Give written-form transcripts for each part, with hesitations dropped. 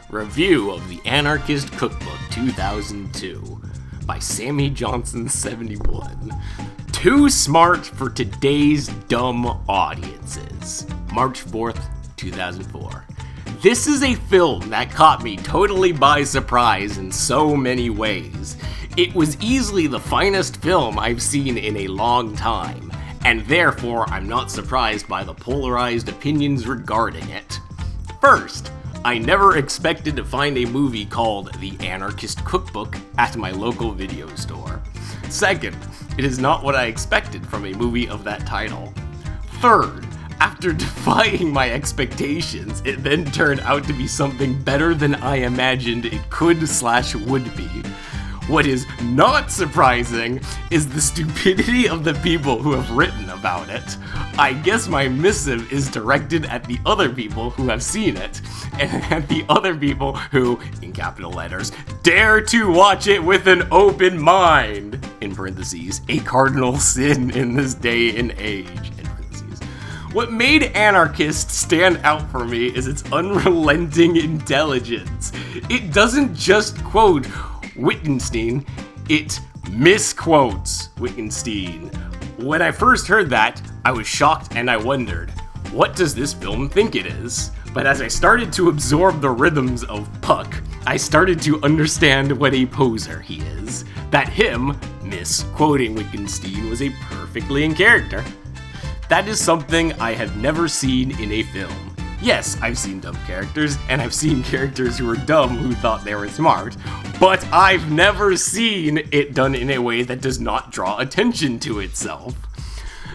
Review of the Anarchist Cookbook 2002 by SammyJohnson71. Too smart for today's dumb audiences. March 4th, 2004. This is a film that caught me totally by surprise in so many ways. It was easily the finest film I've seen in a long time, and therefore I'm not surprised by the polarized opinions regarding it. First, I never expected to find a movie called The Anarchist Cookbook at my local video store. Second, it is not what I expected from a movie of that title. Third, after defying my expectations, it then turned out to be something better than I imagined it could/would be. What is not surprising is the stupidity of the people who have written about it. I guess my missive is directed at the other people who have seen it, and at the other people who, in capital letters, dare to watch it with an open mind, in parentheses, a cardinal sin in this day and age, in parentheses. What made Anarchist stand out for me is its unrelenting intelligence. It doesn't just quote Wittgenstein, it misquotes Wittgenstein. When I first heard that, I was shocked and I wondered, what does this film think it is? But as I started to absorb the rhythms of Puck, I started to understand what a poser he is. That him misquoting Wittgenstein was a perfectly in character. That is something I have never seen in a film. Yes, I've seen dumb characters, and I've seen characters who were dumb who thought they were smart, but I've never seen it done in a way that does not draw attention to itself.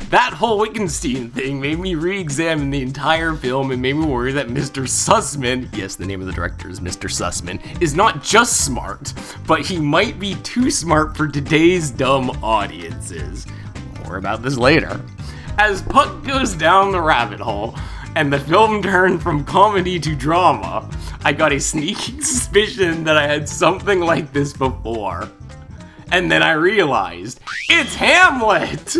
That whole Wittgenstein thing made me re-examine the entire film and made me worry that Mr. Sussman, yes, the name of the director is Mr. Sussman, is not just smart, but he might be too smart for today's dumb audiences. More about this later. As Puck goes down the rabbit hole, and the film turned from comedy to drama, I got a sneaking suspicion that I had something like this before. And then I realized, it's Hamlet!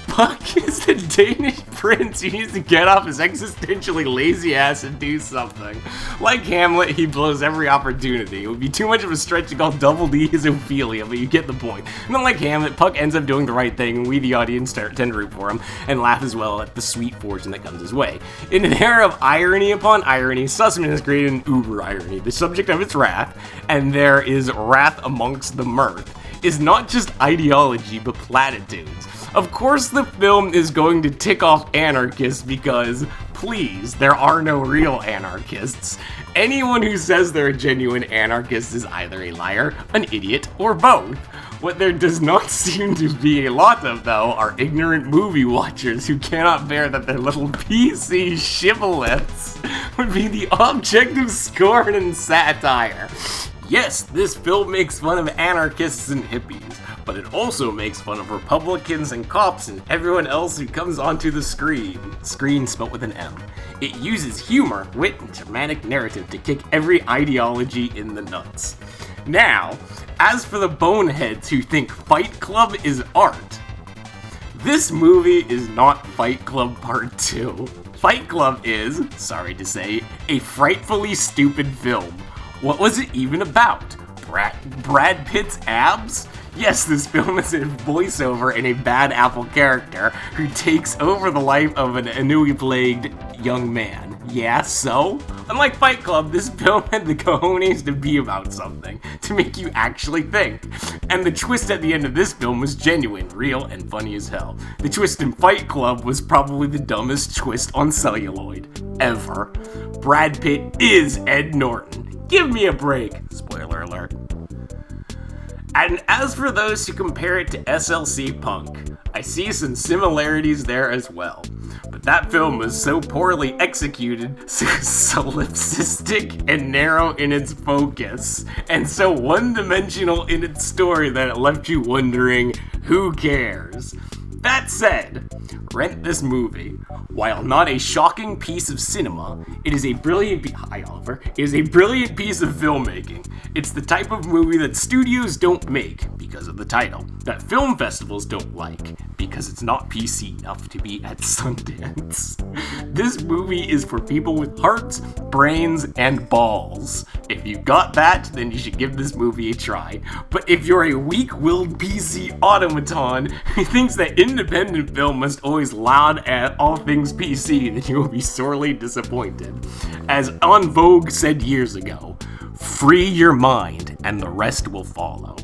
Puck is the Danish prince who needs to get off his existentially lazy ass and do something. Like Hamlet, he blows every opportunity. It would be too much of a stretch to call Double D his Ophelia, but you get the point. And then like Hamlet, Puck ends up doing the right thing, and we the audience tend to root for him, and laugh as well at the sweet fortune that comes his way. In an era of irony upon irony, Sussman has created an uber irony, the subject of its wrath, and there is wrath amongst the mirth, is not just ideology, but platitudes. Of course the film is going to tick off anarchists because, please, there are no real anarchists. Anyone who says they're a genuine anarchist is either a liar, an idiot, or both. What there does not seem to be a lot of, though, are ignorant movie watchers who cannot bear that their little PC shibboleths would be the object of scorn and satire. Yes, this film makes fun of anarchists and hippies, but it also makes fun of Republicans and cops and everyone else who comes onto the screen. Screen spelt with an M. It uses humor, wit, and dramatic narrative to kick every ideology in the nuts. Now, as for the boneheads who think Fight Club is art, this movie is not Fight Club Part 2. Fight Club is, sorry to say, a frightfully stupid film. What was it even about? Brad Pitt's abs? Yes, this film is a voiceover and a bad apple character who takes over the life of an ennui-plagued young man. Yeah, so? Unlike Fight Club, this film had the cojones to be about something, to make you actually think. And the twist at the end of this film was genuine, real, and funny as hell. The twist in Fight Club was probably the dumbest twist on celluloid ever. Brad Pitt is Ed Norton. Give me a break. Spoiler alert. And as for those who compare it to SLC Punk, I see some similarities there as well. But that film was so poorly executed, so solipsistic and narrow in its focus, and so one-dimensional in its story that it left you wondering, who cares? That said, rent this movie. While not a shocking piece of cinema, it is a brilliant Hi, Oliver. It is a brilliant piece of filmmaking. It's the type of movie that studios don't make because of the title, that film festivals don't like because it's not PC enough to be at Sundance. This movie is for people with hearts, brains, and balls. If you got that, then you should give this movie a try. But if you're a weak-willed PC automaton who thinks that independent film must always laud at all things PC, then you will be sorely disappointed. As En Vogue said years ago, free your mind and the rest will follow.